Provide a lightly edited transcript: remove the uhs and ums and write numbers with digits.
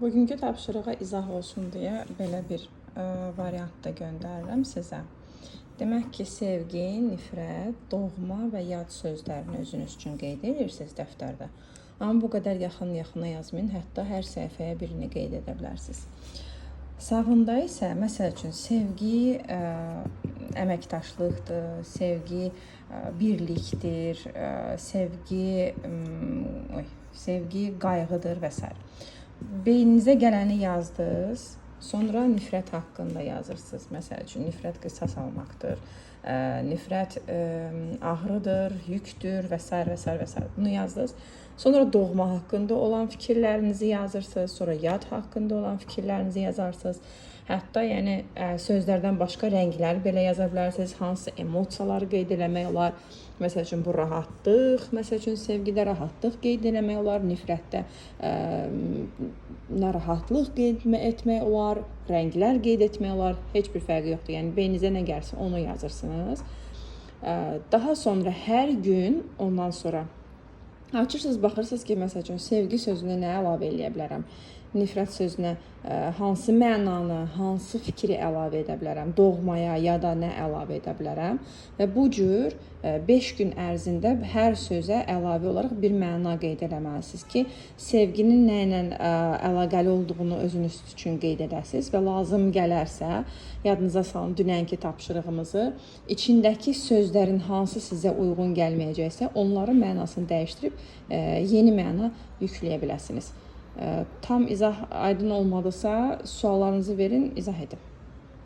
Bugünkü tapşırığa izah olsun deyə belə bir variant da göndərirəm sizə. Demək ki, sevgi, nifrət, doğma və yad sözlərini özünüz üçün qeyd edirsiniz dəftərdə. Amma bu qədər yaxın-yaxına yazmayın, hətta hər səhifəyə birini qeyd edə bilərsiniz. Sağında isə, məsəl üçün, sevgi əməkdaşlıqdır, sevgi birlikdir, sevgi qayğıdır və s. Beyninizə gələni yazdınız, sonra nifrət haqqında yazırsınız. Məsəl üçün, nifrət qisas almaqdır, nifrət ağrıdır, yükdür və s. və s. və s. Bunu yazdınız. Sonra doğma haqqında olan fikirlərinizi yazırsınız, sonra yad haqqında olan fikirlərinizi yazarsınız. Hətta sözlərdən başqa rəngləri belə yaza bilərsiniz, hansı emosiyaları qeyd eləmək olar. Məsəl üçün, bu rahatlıq, məsəl üçün, sevgidə rahatlıq qeyd eləmək olar, nifrətdə narahatlıq qeyd etmək olar, rənglər qeyd etmək olar, heç bir fərqi yoxdur. Yəni, beyninizə nə gəlsin, onu yazırsınız. Daha sonra hər gün ondan sonra açırsınız, baxırsınız ki, məsəl üçün, sevgi sözünə nə əlavə eləyə bilərəm? Nifrət sözünə hansı mənanı, hansı fikri əlavə edə bilərəm? Doğmaya ya da nə əlavə edə bilərəm? Və bu cür 5 gün ərzində hər sözə əlavə olaraq bir məna qeyd eləməlisiniz ki, sevginin nə ilə əlaqəli olduğunu özünüz üçün qeyd edəsiniz və lazım gələrsə, yadınıza salın dünənki tapşırığımızı, içindəki sözlərin hansı sizə uyğun gəlməyəcəksə, onların mənasını dəyişdirib yeni məna yükləyə biləsiniz. Tam izah aydın olmadısa, suallarınızı verin, izah edin.